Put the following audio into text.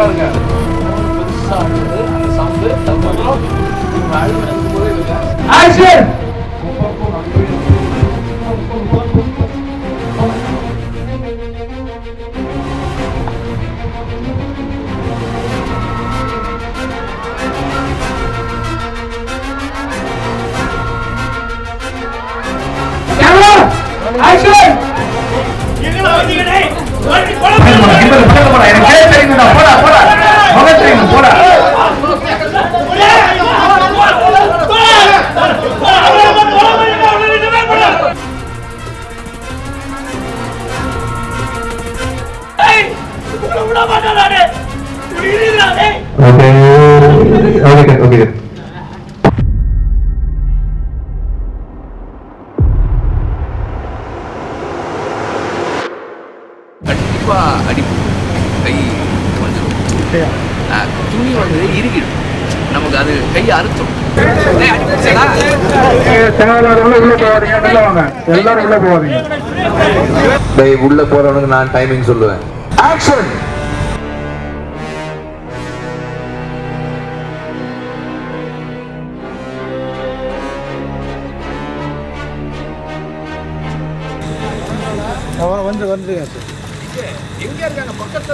இருங்க. புதுசா இருக்குது அந்த சவுண்டு. அதுக்கப்புறம் இவங்க அழுது போதே இல்லை. ஆக்ஷன். ஆக்ஷன். எங்கடா வந்தீங்க டேய்? ஓடி போடா. கிட்ட போடா. எனக்கு கேட் தெரியும்டா. போடா போடா. மகன் தெரியும் போடா. ஏய், உள்ள மாட்டடா டேய். புரியுதுடா டேய். ஓகே. அடி கை துணி வந்து இறுகிடும், நமக்கு அது கை அறுத்தும். உள்ள போறவனுக்கு நான் டைமிங் சொல்லுவேன். ஆக்ஷன். வந்து எங்க இருக்காங்க? பக்கத்துல